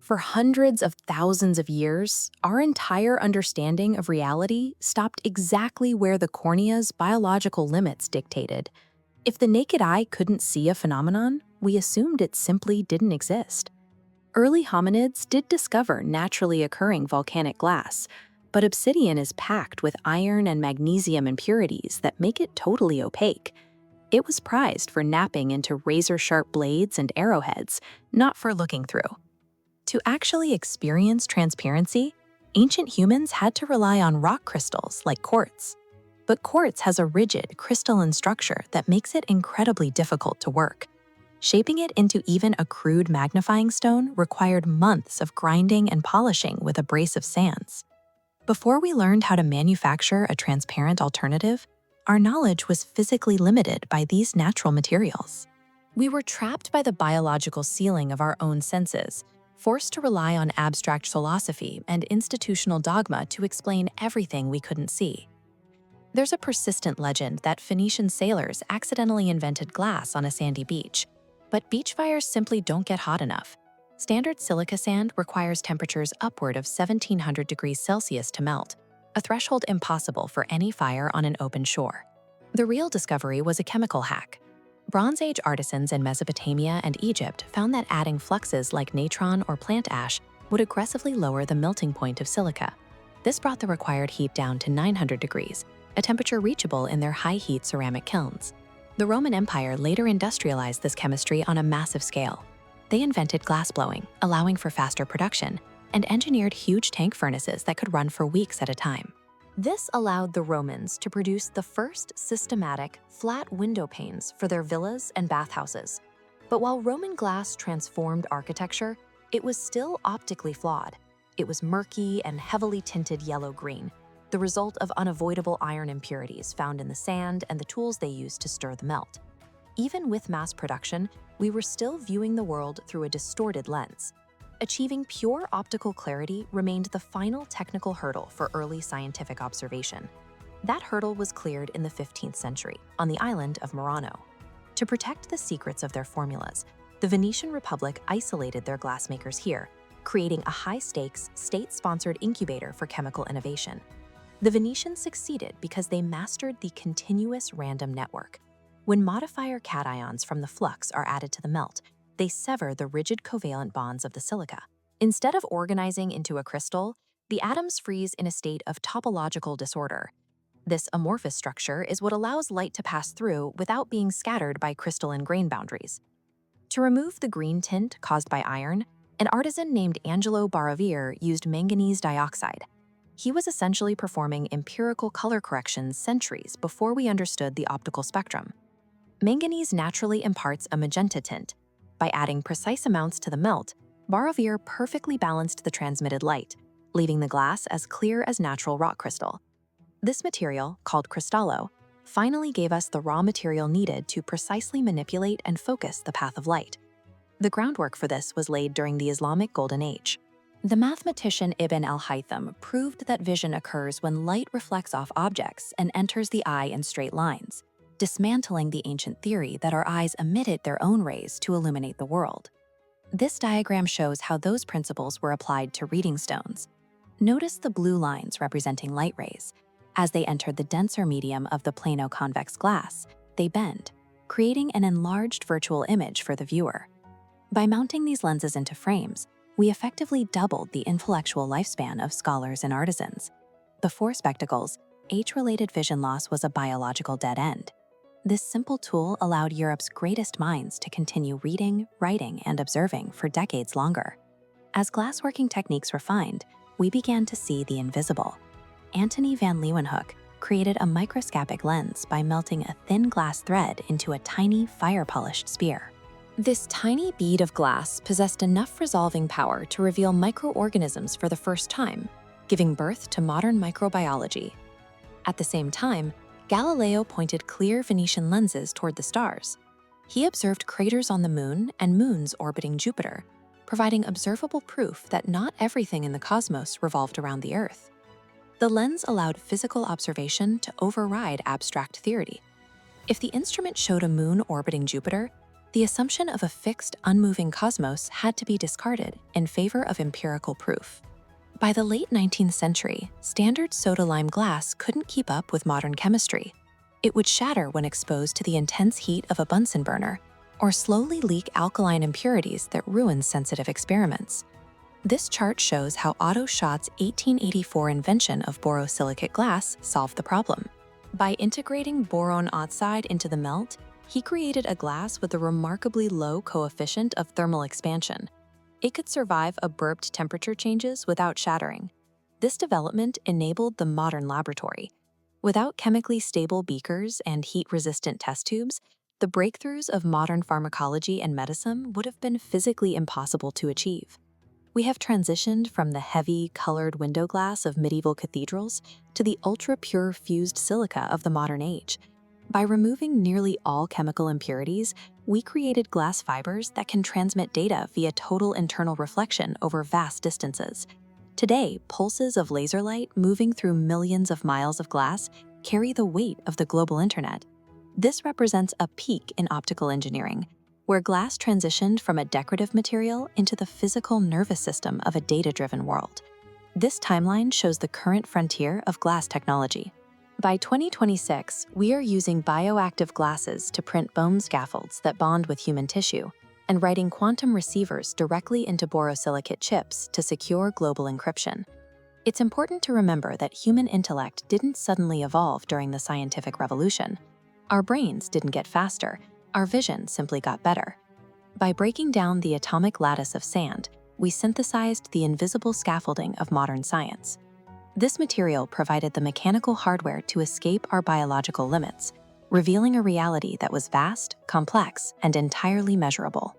For hundreds of thousands of years, our entire understanding of reality stopped exactly where the cornea's biological limits dictated. If the naked eye couldn't see a phenomenon, we assumed it simply didn't exist. Early hominids did discover naturally occurring volcanic glass, but obsidian is packed with iron and magnesium impurities that make it totally opaque. It was prized for napping into razor-sharp blades and arrowheads, not for looking through. To actually experience transparency, ancient humans had to rely on rock crystals like quartz. But quartz has a rigid, crystalline structure that makes it incredibly difficult to work. Shaping it into even a crude magnifying stone required months of grinding and polishing with abrasive sands. Before we learned how to manufacture a transparent alternative, our knowledge was physically limited by these natural materials. We were trapped by the biological ceiling of our own senses, forced to rely on abstract philosophy and institutional dogma to explain everything we couldn't see. There's a persistent legend that Phoenician sailors accidentally invented glass on a sandy beach, but beach fires simply don't get hot enough. Standard silica sand requires temperatures upward of 1700 degrees Celsius to melt, a threshold impossible for any fire on an open shore. The real discovery was a chemical hack. Bronze Age artisans in Mesopotamia and Egypt found that adding fluxes like natron or plant ash would aggressively lower the melting point of silica. This brought the required heat down to 900 degrees, a temperature reachable in their high-heat ceramic kilns. The Roman Empire later industrialized this chemistry on a massive scale. They invented glassblowing, allowing for faster production, and engineered huge tank furnaces that could run for weeks at a time. This allowed the Romans to produce the first systematic, flat window panes for their villas and bathhouses. But while Roman glass transformed architecture, it was still optically flawed. It was murky and heavily tinted yellow-green, the result of unavoidable iron impurities found in the sand and the tools they used to stir the melt. Even with mass production, we were still viewing the world through a distorted lens. Achieving pure optical clarity remained the final technical hurdle for early scientific observation. That hurdle was cleared in the 15th century, on the island of Murano. To protect the secrets of their formulas, the Venetian Republic isolated their glassmakers here, creating a high-stakes, state-sponsored incubator for chemical innovation. The Venetians succeeded because they mastered the continuous random network. When modifier cations from the flux are added to the melt, they sever the rigid covalent bonds of the silica. Instead of organizing into a crystal, the atoms freeze in a state of topological disorder. This amorphous structure is what allows light to pass through without being scattered by crystalline grain boundaries. To remove the green tint caused by iron, an artisan named Angelo Baravere used manganese dioxide. He was essentially performing empirical color corrections centuries before we understood the optical spectrum. Manganese naturally imparts a magenta tint. By adding precise amounts to the melt, Baravere perfectly balanced the transmitted light, leaving the glass as clear as natural rock crystal. This material, called cristallo, finally gave us the raw material needed to precisely manipulate and focus the path of light. The groundwork for this was laid during the Islamic Golden Age. The mathematician Ibn al-Haytham proved that vision occurs when light reflects off objects and enters the eye in straight lines, dismantling the ancient theory that our eyes emitted their own rays to illuminate the world. This diagram shows how those principles were applied to reading stones. Notice the blue lines representing light rays. As they enter the denser medium of the plano-convex glass, they bend, creating an enlarged virtual image for the viewer. By mounting these lenses into frames, we effectively doubled the intellectual lifespan of scholars and artisans. Before spectacles, age-related vision loss was a biological dead end. This simple tool allowed Europe's greatest minds to continue reading, writing, and observing for decades longer. As glassworking techniques refined, we began to see the invisible. Antony van Leeuwenhoek created a microscopic lens by melting a thin glass thread into a tiny, fire-polished sphere. This tiny bead of glass possessed enough resolving power to reveal microorganisms for the first time, giving birth to modern microbiology. At the same time, Galileo pointed clear Venetian lenses toward the stars. He observed craters on the moon and moons orbiting Jupiter, providing observable proof that not everything in the cosmos revolved around the Earth. The lens allowed physical observation to override abstract theory. If the instrument showed a moon orbiting Jupiter, The assumption of a fixed, unmoving cosmos had to be discarded in favor of empirical proof. By the late 19th century, standard soda-lime glass couldn't keep up with modern chemistry. It would shatter when exposed to the intense heat of a Bunsen burner, or slowly leak alkaline impurities that ruin sensitive experiments. This chart shows how Otto Schott's 1884 invention of borosilicate glass solved the problem. By integrating boron oxide into the melt, he created a glass with a remarkably low coefficient of thermal expansion. It could survive abrupt temperature changes without shattering. This development enabled the modern laboratory. Without chemically stable beakers and heat-resistant test tubes, the breakthroughs of modern pharmacology and medicine would have been physically impossible to achieve. We have transitioned from the heavy, colored window glass of medieval cathedrals to the ultra-pure fused silica of the modern age. By removing nearly all chemical impurities, we created glass fibers that can transmit data via total internal reflection over vast distances. Today, pulses of laser light moving through millions of miles of glass carry the weight of the global internet. This represents a peak in optical engineering, where glass transitioned from a decorative material into the physical nervous system of a data-driven world. This timeline shows the current frontier of glass technology. By 2026, we are using bioactive glasses to print bone scaffolds that bond with human tissue, and writing quantum receivers directly into borosilicate chips to secure global encryption. It's important to remember that human intellect didn't suddenly evolve during the scientific revolution. Our brains didn't get faster, our vision simply got better. By breaking down the atomic lattice of sand, we synthesized the invisible scaffolding of modern science. This material provided the mechanical hardware to escape our biological limits, revealing a reality that was vast, complex, and entirely measurable.